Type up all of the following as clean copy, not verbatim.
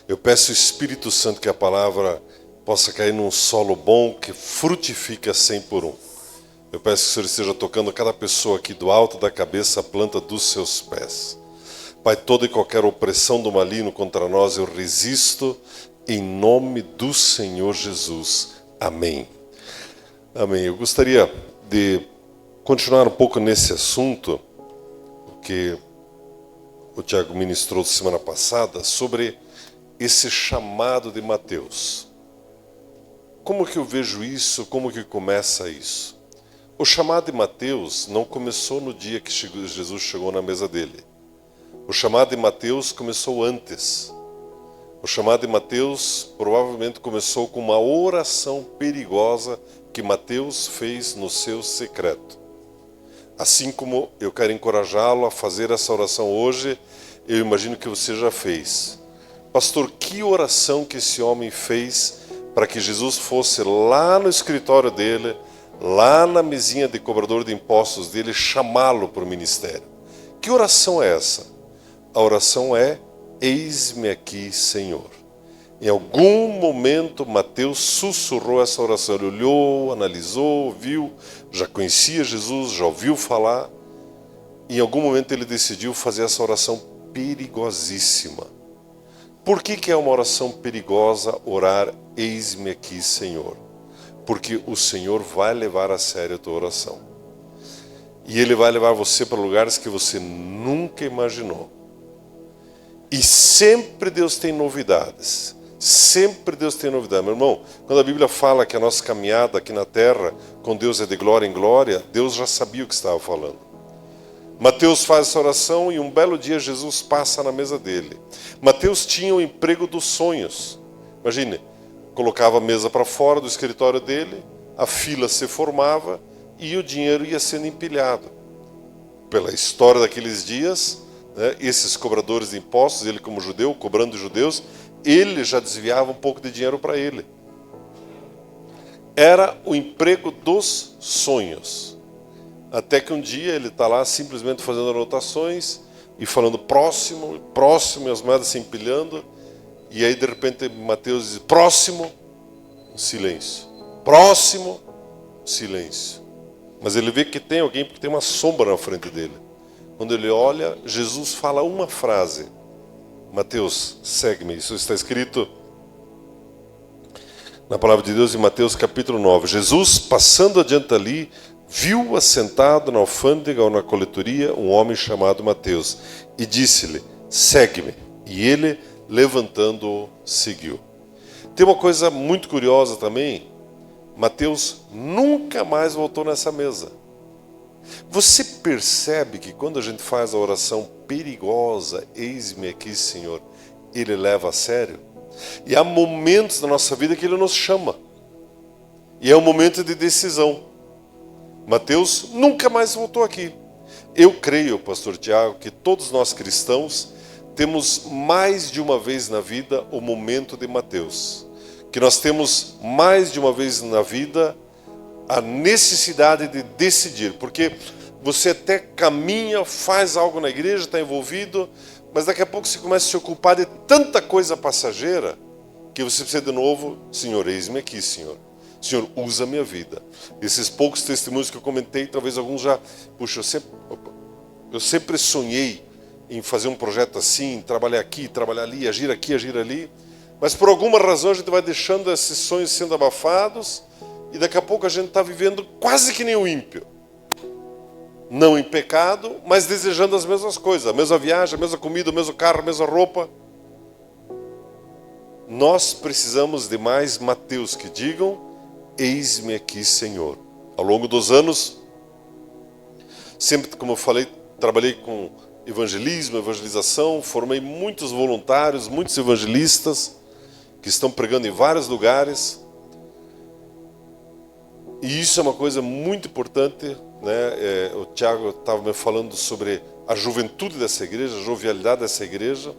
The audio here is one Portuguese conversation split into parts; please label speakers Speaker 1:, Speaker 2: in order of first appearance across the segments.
Speaker 1: Eu peço, Espírito Santo, que a palavra possa cair num solo bom, que frutifique a 100 por 1. Eu peço que o Senhor esteja tocando cada pessoa aqui do alto da cabeça à planta dos seus pés. Pai, toda e qualquer opressão do maligno contra nós eu resisto em nome do Senhor Jesus. Amém. Amém. Eu gostaria de continuar um pouco nesse assunto que o Tiago ministrou semana passada sobre esse chamado de Mateus. Como que eu vejo isso? Como que começa isso? O chamado de Mateus não começou no dia que Jesus chegou na mesa dele. O chamado de Mateus começou antes. O chamado de Mateus provavelmente começou com uma oração perigosa que Mateus fez no seu secreto. Assim como eu quero encorajá-lo a fazer essa oração hoje, eu imagino que você já fez. Pastor, que oração que esse homem fez para que Jesus fosse lá no escritório dele, lá na mesinha de cobrador de impostos dele, chamá-lo para o ministério? Que oração é essa? A oração é: eis-me aqui, Senhor. Em algum momento, Mateus sussurrou essa oração. Ele olhou, analisou, viu, já conhecia Jesus, já ouviu falar. Em algum momento ele decidiu fazer essa oração perigosíssima. Por que é uma oração perigosa orar, eis-me aqui, Senhor? Porque o Senhor vai levar a sério a tua oração. E Ele vai levar você para lugares que você nunca imaginou. E sempre Deus tem novidades. Sempre Deus tem novidades. Meu irmão, quando a Bíblia fala que a nossa caminhada aqui na terra com Deus é de glória em glória, Deus já sabia o que estava falando. Mateus faz essa oração e um belo dia Jesus passa na mesa dele. Mateus tinha o emprego dos sonhos. Imagine, colocava a mesa para fora do escritório dele, a fila se formava e o dinheiro ia sendo empilhado. Pela história daqueles dias, né, esses cobradores de impostos, ele como judeu, cobrando de judeus, ele já desviava um pouco de dinheiro para ele. Era o emprego dos sonhos. Até que um dia ele está lá simplesmente fazendo anotações e falando próximo, próximo, e as moedas se empilhando. E aí de repente Mateus diz: próximo, silêncio. Próximo, silêncio. Mas ele vê que tem alguém, porque tem uma sombra na frente dele. Quando ele olha, Jesus fala uma frase: Mateus, segue-me. Isso está escrito na palavra de Deus em Mateus capítulo 9. Jesus, passando adiante ali, viu assentado na alfândega ou na coletoria um homem chamado Mateus e disse-lhe: segue-me. E ele, levantando-o, seguiu. Tem uma coisa muito curiosa também: Mateus nunca mais voltou nessa mesa. Você percebe que quando a gente faz a oração perigosa, eis-me aqui, Senhor, Ele leva a sério? E há momentos na nossa vida que Ele nos chama. E é um momento de decisão. Mateus nunca mais voltou aqui. Eu creio, pastor Tiago, que todos nós cristãos temos mais de uma vez na vida o momento de Mateus. Que nós temos mais de uma vez na vida a necessidade de decidir. Porque você até caminha, faz algo na igreja, está envolvido, mas daqui a pouco você começa a se ocupar de tanta coisa passageira que você precisa de novo: Senhor, eis-me aqui, Senhor. Senhor, usa a minha vida. Esses poucos testemunhos que eu comentei, talvez alguns já... Puxa, eu sempre sonhei em fazer um projeto assim, trabalhar aqui, trabalhar ali, agir aqui, agir ali. Mas por alguma razão a gente vai deixando esses sonhos sendo abafados e daqui a pouco a gente está vivendo quase que nem o ímpio. Não em pecado, mas desejando as mesmas coisas. A mesma viagem, a mesma comida, o mesmo carro, a mesma roupa. Nós precisamos de mais Mateus que digam: eis-me aqui, Senhor. Ao longo dos anos, sempre, como eu falei, trabalhei com evangelismo, evangelização, formei muitos voluntários, muitos evangelistas que estão pregando em vários lugares. E isso é uma coisa muito importante, né? O Tiago estava me falando sobre a juventude dessa igreja, a jovialidade dessa igreja.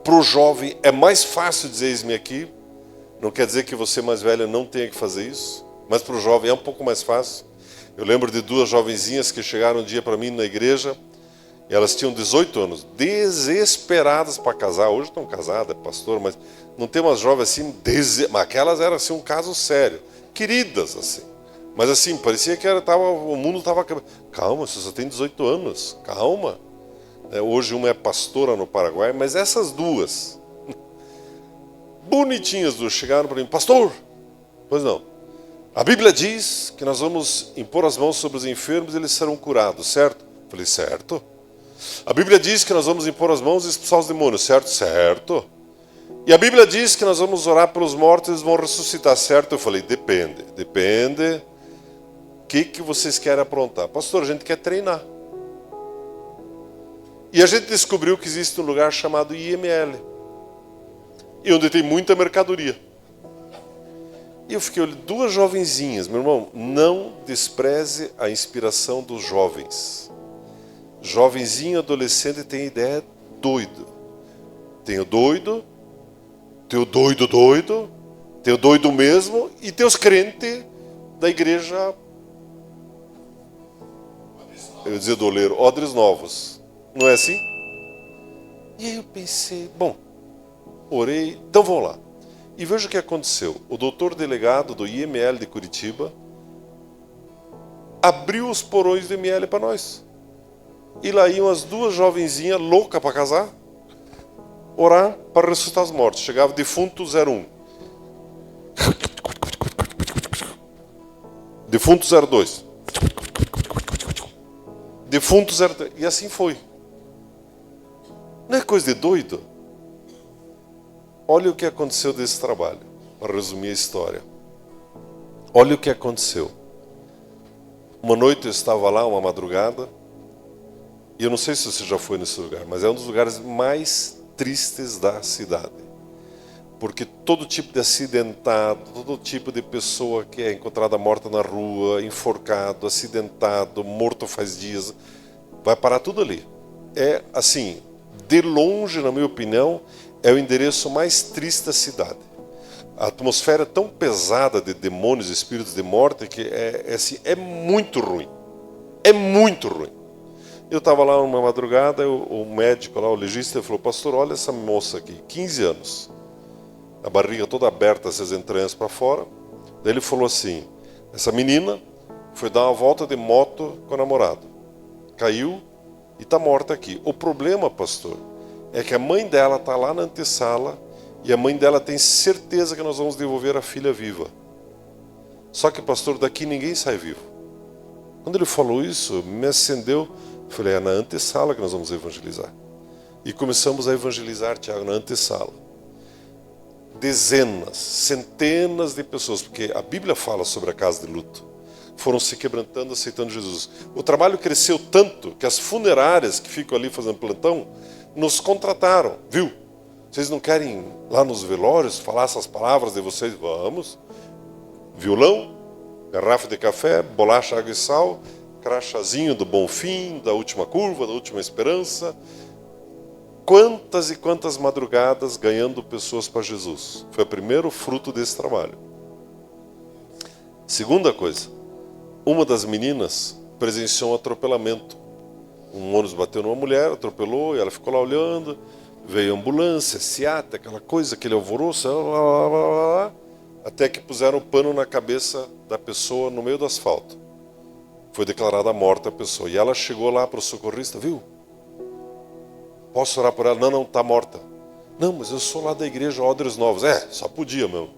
Speaker 1: Para o jovem é mais fácil dizer eis-me aqui. Não quer dizer que você mais velho não tenha que fazer isso, mas para o jovem é um pouco mais fácil. Eu lembro de duas jovenzinhas que chegaram um dia para mim na igreja E elas tinham 18 anos, desesperadas para casar. Hoje estão casadas, pastor, mas não tem umas jovens assim, mas aquelas eram assim um caso sério. Queridas, assim. Mas assim, parecia que o mundo estava... Calma, você só tem 18 anos, calma. Hoje uma é pastora no Paraguai, mas essas duas, bonitinhas duas, chegaram para mim, pastor, pois não, a Bíblia diz que nós vamos impor as mãos sobre os enfermos e eles serão curados, certo? Falei, certo. A Bíblia diz que nós vamos impor as mãos e expulsar os demônios, certo? Certo. E a Bíblia diz que nós vamos orar pelos mortos e eles vão ressuscitar, certo? Eu falei, depende. O que vocês querem aprontar? Pastor, a gente quer treinar. E a gente descobriu que existe um lugar chamado IML, e onde tem muita mercadoria. E eu fiquei olhando, duas jovenzinhas, meu irmão, não despreze a inspiração dos jovens. Jovenzinho, adolescente tem ideia doido. Tem o doido, tem o doido, tem o doido mesmo, e tem os crentes da igreja, eu ia dizer do oleiro, Odres Novos. Não é assim? E aí eu pensei, bom, orei, então vamos lá. E veja o que aconteceu. O doutor delegado do IML de Curitiba abriu os porões do IML para nós. E lá iam as duas jovenzinhas loucas para casar, orar para ressuscitar os mortos. Chegava defunto 01. Defunto 02. Defunto 03. E assim foi. Não é coisa de doido? Olha o que aconteceu desse trabalho, para resumir a história. Olha o que aconteceu. Uma noite eu estava lá, uma madrugada, e eu não sei se você já foi nesse lugar, mas é um dos lugares mais tristes da cidade. Porque todo tipo de acidentado, todo tipo de pessoa que é encontrada morta na rua, enforcado, acidentado, morto faz dias, vai parar tudo ali. É assim, de longe, na minha opinião, é o endereço mais triste da cidade. A atmosfera é tão pesada de demônios e espíritos de morte que assim, é muito ruim. É muito ruim. Eu estava lá numa madrugada, o médico lá, o legista, falou, pastor, olha essa moça aqui, 15 anos. A barriga toda aberta, essas entranhas para fora. Daí ele falou assim, essa menina foi dar uma volta de moto com o namorado. Caiu e está morta aqui. O problema, pastor, é que a mãe dela está lá na antessala e a mãe dela tem certeza que nós vamos devolver a filha viva. Só que, pastor, daqui ninguém sai vivo. Quando ele falou isso, me acendeu. Eu falei, é na antessala que nós vamos evangelizar. E começamos a evangelizar, Tiago, na antessala. Dezenas, centenas de pessoas, porque a Bíblia fala sobre a casa de luto, foram se quebrantando, aceitando Jesus. O trabalho cresceu tanto que as funerárias que ficam ali fazendo plantão nos contrataram, viu? Vocês não querem ir lá nos velórios falar essas palavras de vocês? Vamos. Violão, garrafa de café, bolacha, água e sal, crachazinho do Bonfim, da Última Curva, da Última Esperança. Quantas e quantas madrugadas ganhando pessoas para Jesus. Foi o primeiro fruto desse trabalho. Segunda coisa, uma das meninas presenciou um atropelamento. Um ônibus bateu numa mulher, atropelou, e ela ficou lá olhando, veio a ambulância, SEAT, aquela coisa, aquele alvoroço, até que puseram o pano na cabeça da pessoa no meio do asfalto. Foi declarada morta a pessoa. E ela chegou lá para o socorrista, viu? Posso orar por ela? Não, não, está morta. Não, mas eu sou lá da igreja Odres Novos. Só podia mesmo.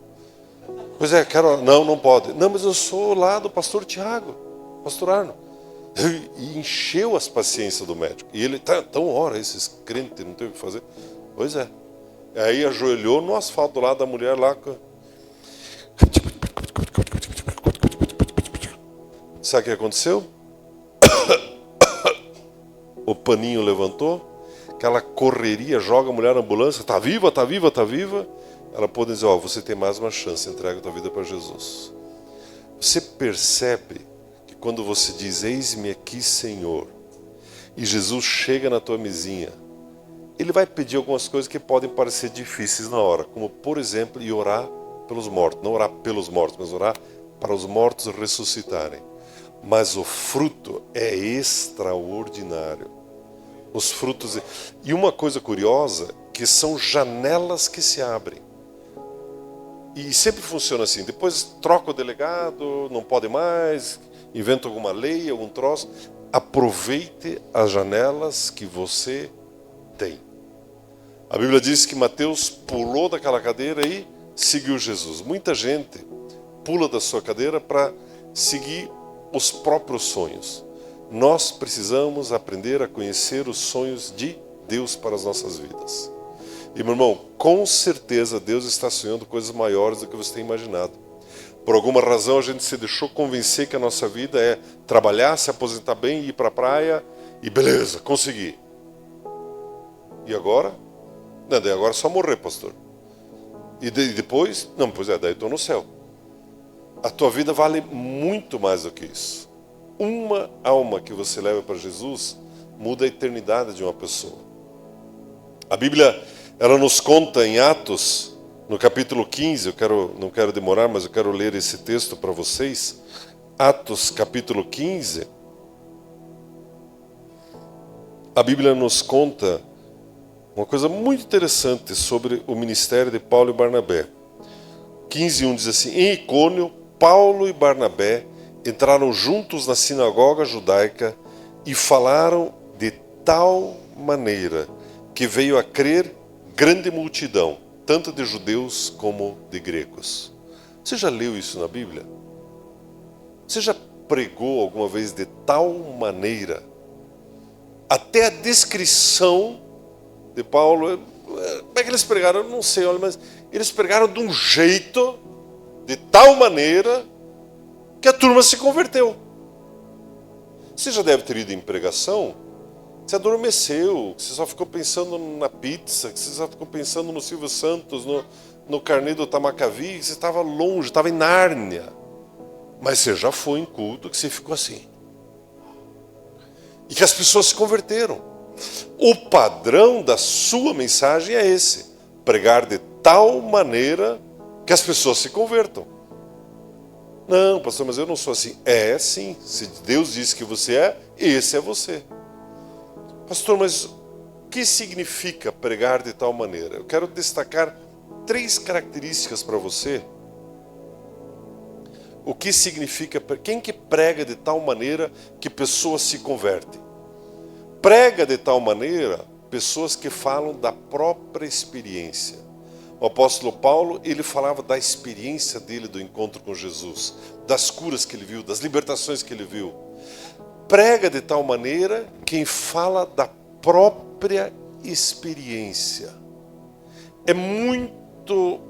Speaker 1: Pois é, quero orar. Não, não pode. Não, mas eu sou lá do pastor Tiago, pastor Arno. E encheu as paciências do médico. E ele, então ora, esses crentes não tem o que fazer. Pois é. Aí ajoelhou no asfalto do lado da mulher lá. Sabe o que aconteceu? O paninho levantou, aquela correria, joga a mulher na ambulância, está viva, está viva, está viva. Ela pode dizer, você tem mais uma chance, entrega a tua vida para Jesus. Você percebe que quando você diz, eis-me aqui, Senhor, e Jesus chega na tua mesinha, Ele vai pedir algumas coisas que podem parecer difíceis na hora, como, por exemplo, ir orar pelos mortos. Não orar pelos mortos, mas orar para os mortos ressuscitarem. Mas o fruto é extraordinário. os frutos. E uma coisa curiosa, que são janelas que se abrem. E sempre funciona assim, depois troca o delegado, não pode mais, inventa alguma lei, algum troço. Aproveite as janelas que você tem. A Bíblia diz que Mateus pulou daquela cadeira e seguiu Jesus. Muita gente pula da sua cadeira para seguir os próprios sonhos. Nós precisamos aprender a conhecer os sonhos de Deus para as nossas vidas. E, meu irmão, com certeza Deus está sonhando coisas maiores do que você tem imaginado. Por alguma razão a gente se deixou convencer que a nossa vida é trabalhar, se aposentar bem, ir para a praia e beleza, consegui. E agora? Não, daí agora é só morrer, pastor. E depois? Não, pois é, daí estou no céu. A tua vida vale muito mais do que isso. Uma alma que você leva para Jesus muda a eternidade de uma pessoa. A Bíblia, ela nos conta em Atos, no capítulo 15, não quero demorar, mas eu quero ler esse texto para vocês. Atos, capítulo 15. A Bíblia nos conta uma coisa muito interessante sobre o ministério de Paulo e Barnabé. 15:1 diz assim: em Icônio, Paulo e Barnabé entraram juntos na sinagoga judaica e falaram de tal maneira que veio a crer grande multidão, tanto de judeus como de gregos. Você já leu isso na Bíblia? Você já pregou alguma vez de tal maneira? Até a descrição de Paulo, como é que eles pregaram? Eu não sei, olha, mas eles pregaram de um jeito, de tal maneira, que a turma se converteu. Você já deve ter ido em pregação, você adormeceu, você só ficou pensando na pizza, você só ficou pensando no Silvio Santos, no Carnê do Tamancavi, você estava longe, estava em Nárnia. Mas você já foi em culto que você ficou assim. E que as pessoas se converteram. O padrão da sua mensagem é esse: pregar de tal maneira que as pessoas se convertam. Não, pastor, mas eu não sou assim. É sim, se Deus diz que você é, esse é você. Pastor, mas o que significa pregar de tal maneira? Eu quero destacar 3 características para você. O que significa, quem que prega de tal maneira que pessoas se convertem? Prega de tal maneira pessoas que falam da própria experiência. O apóstolo Paulo, ele falava da experiência dele do encontro com Jesus, das curas que ele viu, das libertações que ele viu. Prega de tal maneira quem fala da própria experiência. É muito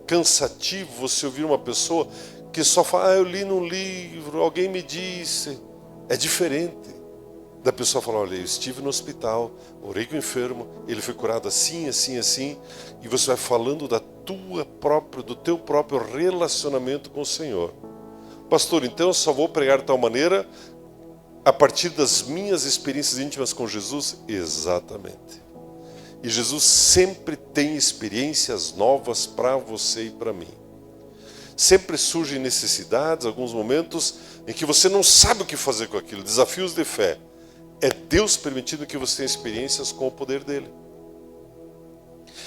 Speaker 1: cansativo você ouvir uma pessoa que só fala: eu li num livro, alguém me disse. É diferente da pessoa falar: olha, eu estive no hospital, orei com o enfermo, ele foi curado assim, assim, assim, e você vai falando do teu próprio relacionamento com o Senhor. Pastor, então eu só vou pregar de tal maneira a partir das minhas experiências íntimas com Jesus? Exatamente. E Jesus sempre tem experiências novas para você e para mim. Sempre surgem necessidades, alguns momentos em que você não sabe o que fazer com aquilo, desafios de fé. É Deus permitindo que você tenha experiências com o poder dele.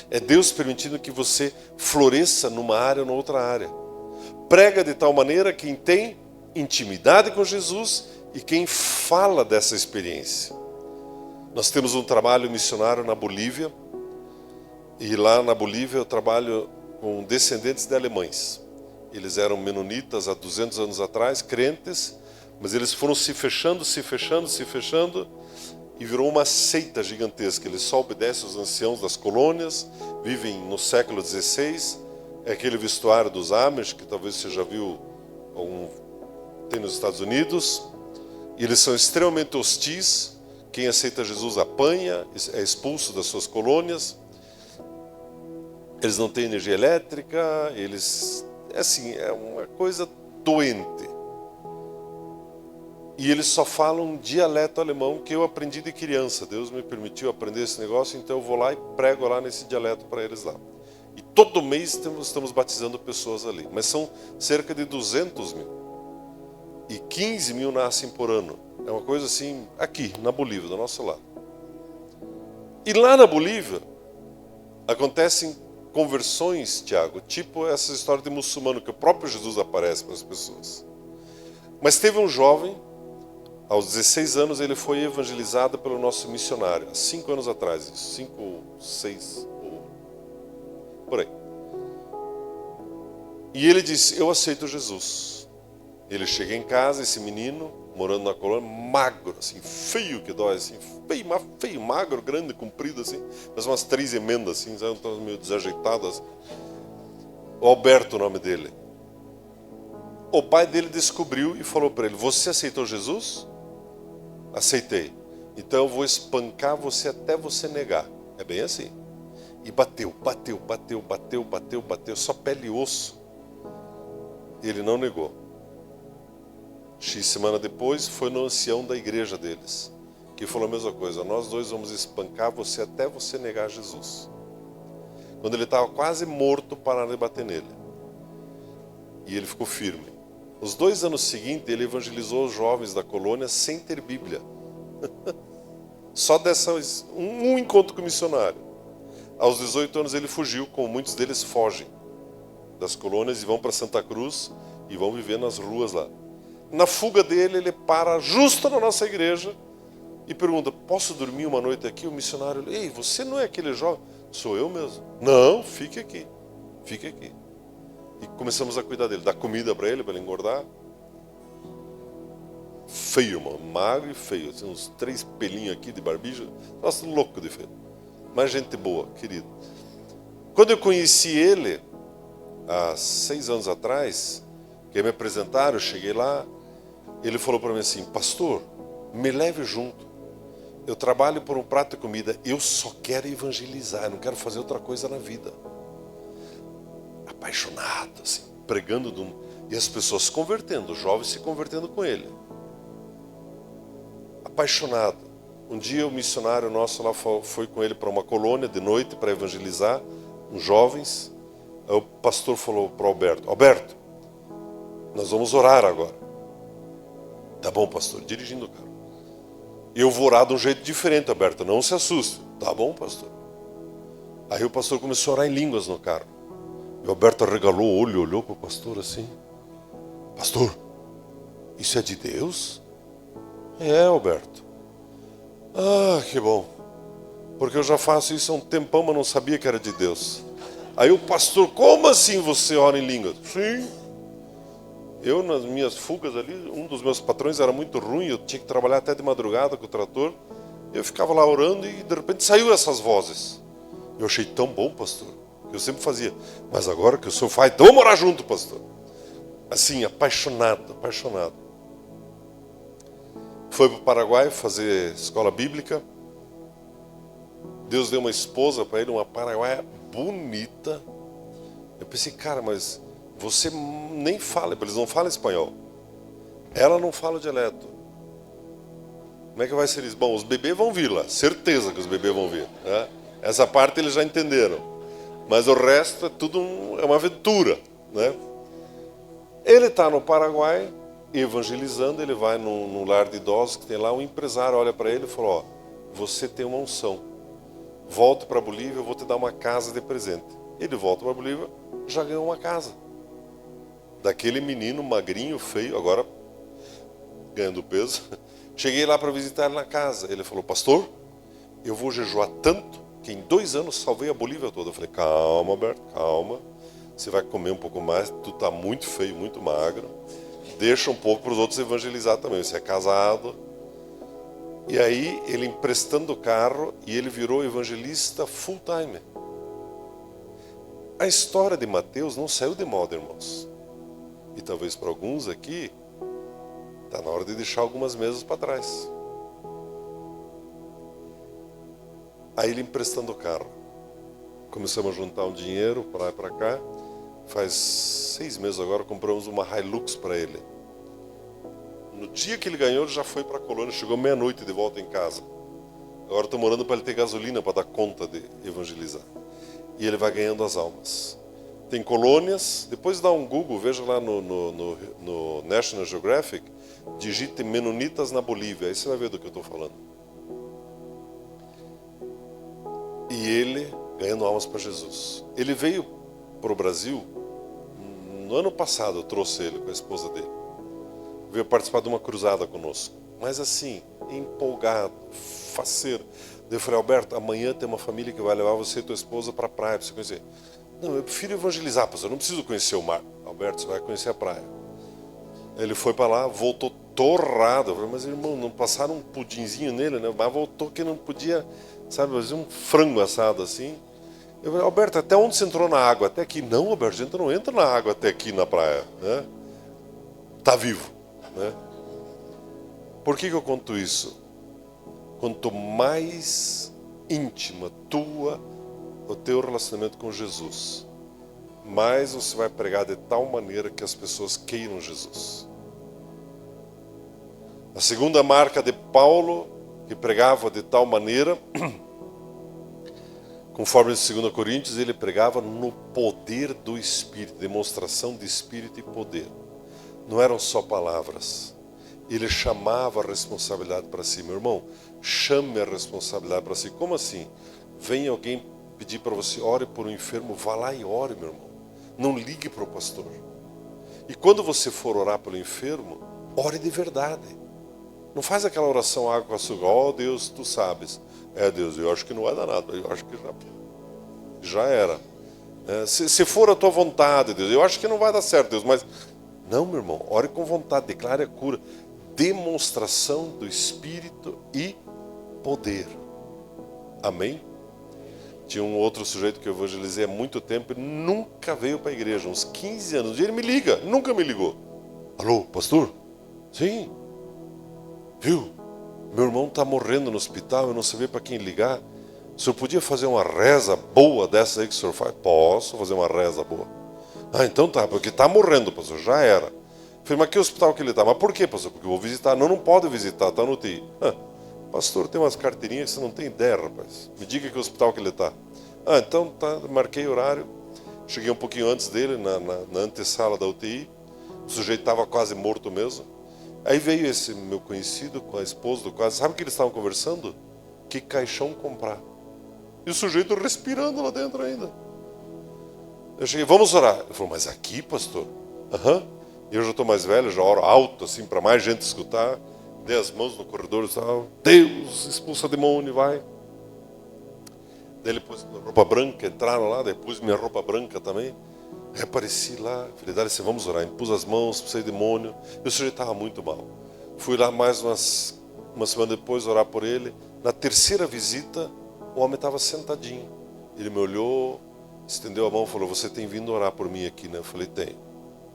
Speaker 1: É Deus permitindo que você floresça numa área ou noutra área. Prega de tal maneira quem tem intimidade com Jesus e quem fala dessa experiência. Nós temos um trabalho missionário na Bolívia, e lá na Bolívia eu trabalho com descendentes de alemães. Eles eram menonitas há 200 anos atrás, crentes, mas eles foram se fechando, e virou uma seita gigantesca. Eles só obedecem aos anciãos das colônias, vivem no século XVI, é aquele vestuário dos Amish, que talvez você já viu, tem nos Estados Unidos, e eles são extremamente hostis. Quem aceita Jesus apanha, é expulso das suas colônias, eles não têm energia elétrica, é uma coisa doente. E eles só falam um dialeto alemão que eu aprendi de criança. Deus me permitiu aprender esse negócio, então eu vou lá e prego lá nesse dialeto para eles lá. E todo mês estamos batizando pessoas ali. Mas são cerca de 200 mil. E 15 mil nascem por ano. É uma coisa assim, aqui, na Bolívia, do nosso lado. E lá na Bolívia, acontecem conversões, Tiago, tipo essa história de muçulmano, que o próprio Jesus aparece para as pessoas. Mas teve um jovem, aos 16 anos, ele foi evangelizado pelo nosso missionário, há 5 anos atrás, 5 ou 6, por aí. E ele disse, eu aceito Jesus. Ele chega em casa, esse menino, morando na colônia, magro, assim, feio que dói, assim, feio, magro, grande, comprido, assim, faz umas 3 emendas, assim, sabe, meio desajeitado, assim. O Alberto, o nome dele. O pai dele descobriu e falou para ele, você aceitou Jesus? Aceitei. Então eu vou espancar você até você negar. É bem assim. E bateu, só pele e osso. E ele não negou. X semana depois, foi no ancião da igreja deles, que falou a mesma coisa, nós dois vamos espancar você até você negar Jesus. Quando ele estava quase morto, pararam de bater nele. E ele ficou firme. Os 2 anos seguintes, ele evangelizou os jovens da colônia sem ter Bíblia. Só um encontro com o missionário. Aos 18 anos ele fugiu, como muitos deles fogem das colônias e vão para Santa Cruz e vão viver nas ruas lá. Na fuga dele, ele para justo na nossa igreja e pergunta, posso dormir uma noite aqui? O missionário, ei, você não é aquele jovem? Sou eu mesmo. Não, fique aqui. E começamos a cuidar dele, dar comida para ele engordar. Feio, irmão, magro e feio, assim, uns 3 pelinhos aqui de barbicha. Nossa, louco de feio. Mas gente boa, querido. Quando eu conheci ele, há 6 anos atrás, que me apresentaram, eu cheguei lá, ele falou para mim assim, pastor, me leve junto. Eu trabalho por um prato de comida, eu só quero evangelizar, eu não quero fazer outra coisa na vida. Apaixonado, assim, pregando, e as pessoas se convertendo, os jovens se convertendo com ele. Apaixonado. Um dia o missionário nosso lá foi com ele para uma colônia de noite para evangelizar, uns jovens. Aí o pastor falou para Alberto, Alberto, nós vamos orar agora. Tá bom, pastor, dirigindo o carro. Eu vou orar de um jeito diferente, Alberto, não se assuste. Tá bom, pastor. Aí o pastor começou a orar em línguas no carro. E o Alberto arregalou o olho, olhou para o pastor assim. Pastor, isso é de Deus? É, Alberto. Ah, que bom. Porque eu já faço isso há um tempão, mas não sabia que era de Deus. Aí o pastor, como assim você ora em línguas? Sim. Eu, nas minhas fugas ali, um dos meus patrões era muito ruim, eu tinha que trabalhar até de madrugada com o trator. Eu ficava lá orando e de repente saiu essas vozes. Eu achei tão bom, pastor, que eu sempre fazia. Mas agora que o senhor faz, então vamos orar junto, pastor. Assim, apaixonado. Foi para o Paraguai fazer escola bíblica. Deus deu uma esposa para ele, uma paraguaia bonita. Eu pensei, cara, mas você nem fala, eles não falam espanhol. Ela não fala dialeto. Como é que vai ser isso? Bom, os bebês vão vir lá, certeza que os bebês vão vir. Né? Essa parte eles já entenderam. Mas o resto é tudo é uma aventura. Né? Ele está no Paraguai, evangelizando, ele vai num lar de idosos que tem lá, um empresário olha para ele e fala, ó, você tem uma unção. Volte para a Bolívia, eu vou te dar uma casa de presente. Ele volta para a Bolívia, já ganhou uma casa. Daquele menino magrinho, feio, agora ganhando peso. Cheguei lá para visitar ele na casa. Ele falou, pastor, eu vou jejuar tanto que em 2 anos salvei a Bolívia toda. Eu falei, calma, Alberto, calma. Você vai comer um pouco mais, tu tá muito feio, muito magro. Deixa um pouco para os outros evangelizar também. Você é casado. E aí, ele emprestando o carro, e ele virou evangelista full time. A história de Mateus não saiu de moda, irmãos. E talvez para alguns aqui, está na hora de deixar algumas mesas para trás. Aí ele emprestando o carro. Começamos a juntar um dinheiro para lá e para cá. Faz 6 meses agora, compramos uma Hilux para ele. No dia que ele ganhou, ele já foi para a colônia, chegou meia-noite de volta em casa. Agora estou morando para ele ter gasolina para dar conta de evangelizar. E ele vai ganhando as almas. Tem colônias, depois dá um Google, veja lá no National Geographic, digite Menonitas na Bolívia, aí você vai ver do que eu estou falando. E ele ganhando almas para Jesus. Ele veio para o Brasil, no ano passado eu trouxe ele com a esposa dele. Veio participar de uma cruzada conosco. Mas assim, empolgado, faceiro. Daí eu falei, Alberto, amanhã tem uma família que vai levar você e tua esposa para a praia, para você conhecer. Não, eu prefiro evangelizar, pastor, eu não preciso conhecer o mar. Alberto, você vai conhecer a praia. Ele foi para lá, voltou torrado. Eu falei, mas irmão, não passaram um pudinzinho nele, né? Mas voltou que não podia, sabe, fazer um frango assado assim. Eu falei, Alberto, até onde você entrou na água? Até aqui. Não, Alberto, a gente não entra na água até aqui na praia, né? Tá vivo, né? Por que eu conto isso? Quanto mais íntima o teu relacionamento com Jesus, mais você vai pregar de tal maneira que as pessoas queiram Jesus. A segunda marca de Paulo, que pregava de tal maneira, conforme em 2 Coríntios, ele pregava no poder do Espírito, demonstração de Espírito e poder. Não eram só palavras. Ele chamava a responsabilidade para si. Meu irmão, chame a responsabilidade para si. Como assim? Vem alguém pedir para você, ore por um enfermo, vá lá e ore, meu irmão. Não ligue para o pastor. E quando você for orar pelo enfermo, ore de verdade. Não faz aquela oração água com açúcar. Oh Deus, tu sabes. Deus, eu acho que não vai dar nada. Eu acho que já era. Se for a tua vontade, Deus, eu acho que não vai dar certo, Deus. Mas não, meu irmão, ore com vontade, declare a cura. Demonstração do Espírito e poder. Amém? Tinha um outro sujeito que eu evangelizei há muito tempo e nunca veio para a igreja, uns 15 anos. Um dia ele me liga, nunca me ligou. Alô, pastor? Sim. Viu? Meu irmão está morrendo no hospital, eu não sabia para quem ligar. O senhor podia fazer uma reza boa dessa aí que o senhor faz? Posso fazer uma reza boa. Ah, então tá, porque está morrendo, pastor, já era. Eu falei, mas que hospital que ele está? Mas por quê, pastor? Porque eu vou visitar. Não, não pode visitar, está no UTI. Pastor, tem umas carteirinhas que você não tem ideia, rapaz. Me diga que hospital que ele está. Então tá, marquei horário. Cheguei um pouquinho antes dele, na antessala da UTI. O sujeito estava quase morto mesmo. Aí veio esse meu conhecido com a esposa do quase. Sabe o que eles estavam conversando? Que caixão comprar. E o sujeito respirando lá dentro ainda. Eu cheguei, vamos orar. Ele falou, mas aqui, pastor? Eu já estou mais velho, já oro alto, assim, para mais gente escutar. Dei as mãos no corredor e tal. Deus, expulsa demônio, vai. Daí ele pôs minha roupa branca, entraram lá, depois minha roupa branca também. Aí apareci lá, falei, dá-lhe, vamos orar. Pus as mãos, expulsei demônio. E o sujeito estava muito mal. Fui lá mais uma semana depois orar por ele. Na terceira visita, o homem estava sentadinho. Ele me olhou, estendeu a mão e falou, você tem vindo orar por mim aqui, né? Eu falei, tenho.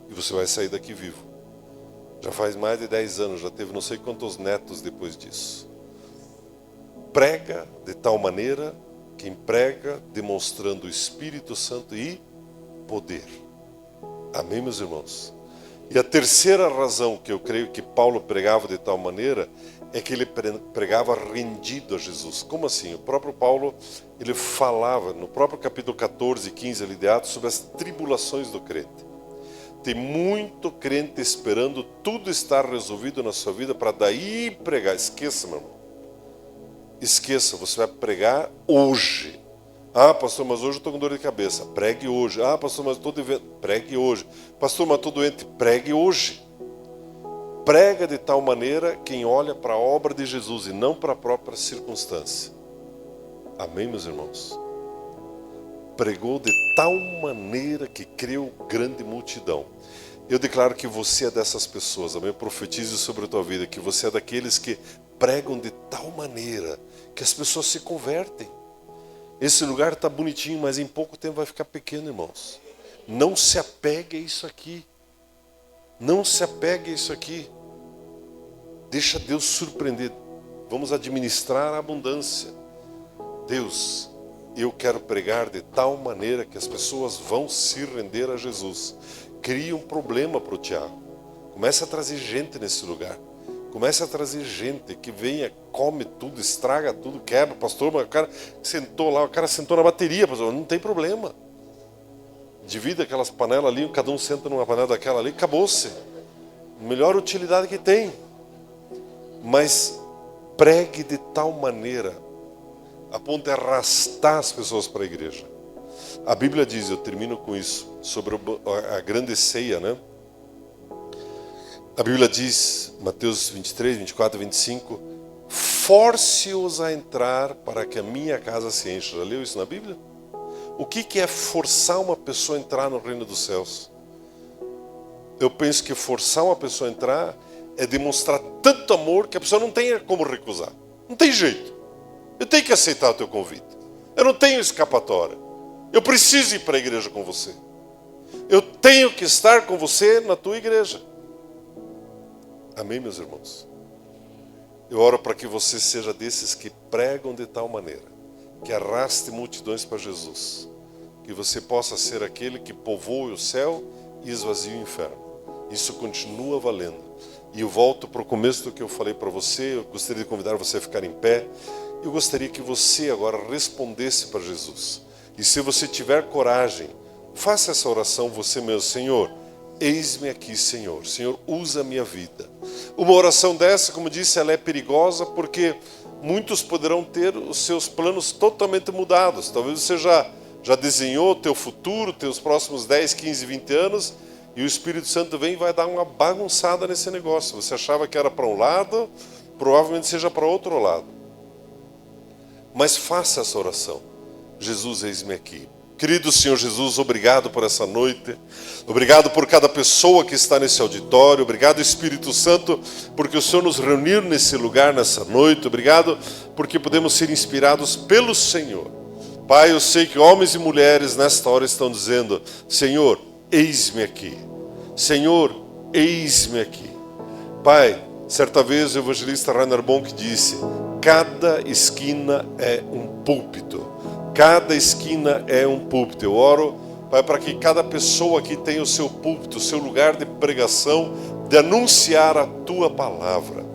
Speaker 1: E você vai sair daqui vivo. Já faz mais de 10 anos, já teve não sei quantos netos depois disso. Prega de tal maneira, quem prega demonstrando o Espírito Santo e poder. Amém, meus irmãos? E a terceira razão que eu creio que Paulo pregava de tal maneira é que ele pregava rendido a Jesus. Como assim? O próprio Paulo, ele falava no próprio capítulo 14 e 15 ali de Atos sobre as tribulações do crente. Tem muito crente esperando tudo estar resolvido na sua vida para daí pregar. Esqueça, meu irmão. Esqueça, você vai pregar hoje. Ah, pastor, mas hoje eu estou com dor de cabeça. Pregue hoje. Ah, pastor, mas estou devendo. Pregue hoje. Pastor, mas estou doente. Pregue hoje. Prega de tal maneira quem olha para a obra de Jesus e não para a própria circunstância. Amém, meus irmãos? Pregou de tal maneira que criou grande multidão. Eu declaro que você é dessas pessoas. Amém? Eu profetizo sobre a tua vida que você é daqueles que pregam de tal maneira que as pessoas se convertem. Esse lugar está bonitinho, mas em pouco tempo vai ficar pequeno, irmãos. Não se apegue a isso aqui. Não se apegue a isso aqui. Deixa Deus surpreender. Vamos administrar a abundância. Deus, eu quero pregar de tal maneira que as pessoas vão se render a Jesus. Crie um problema para o Tiago. Comece a trazer gente nesse lugar. Comece a trazer gente que venha, come tudo, estraga tudo, quebra. Pastor, mas o cara sentou lá, o cara sentou na bateria, pastor. Não tem problema. Divide aquelas panelas ali, cada um senta numa panela daquela ali, acabou-se. Melhor utilidade que tem. Mas pregue de tal maneira a ponto de arrastar as pessoas para a igreja. A Bíblia diz, eu termino com isso, sobre a grande ceia, né? A Bíblia diz, Mateus 23, 24, 25, force-os a entrar para que a minha casa se encha. Já leu isso na Bíblia? O que é forçar uma pessoa a entrar no reino dos céus? Eu penso que forçar uma pessoa a entrar é demonstrar tanto amor que a pessoa não tem como recusar. Não tem jeito. Eu tenho que aceitar o teu convite. Eu não tenho escapatória. Eu preciso ir para a igreja com você. Eu tenho que estar com você na tua igreja. Amém, meus irmãos? Eu oro para que você seja desses que pregam de tal maneira, que arraste multidões para Jesus. Que você possa ser aquele que povoe o céu e esvazie o inferno. Isso continua valendo. E eu volto para o começo do que eu falei para você. Eu gostaria de convidar você a ficar em pé. Eu gostaria que você agora respondesse para Jesus. E se você tiver coragem, faça essa oração você mesmo. Senhor, eis-me aqui, Senhor. Senhor, usa a minha vida. Uma oração dessa, como disse, ela é perigosa porque muitos poderão ter os seus planos totalmente mudados. Talvez você já desenhou o teu futuro, teus próximos 10, 15, 20 anos, e o Espírito Santo vem e vai dar uma bagunçada nesse negócio. Você achava que era para um lado, provavelmente seja para outro lado. Mas faça essa oração. Jesus, eis-me aqui. Querido Senhor Jesus, obrigado por essa noite. Obrigado por cada pessoa que está nesse auditório. Obrigado, Espírito Santo, porque o Senhor nos reuniu nesse lugar, nessa noite. Obrigado porque podemos ser inspirados pelo Senhor. Pai, eu sei que homens e mulheres nesta hora estão dizendo, Senhor, eis-me aqui. Senhor, eis-me aqui. Pai, certa vez o evangelista Rainer Bonk disse, cada esquina é um púlpito. Cada esquina é um púlpito. Eu oro, Pai, para que cada pessoa aqui tenha o seu púlpito, o seu lugar de pregação, de anunciar a Tua palavra.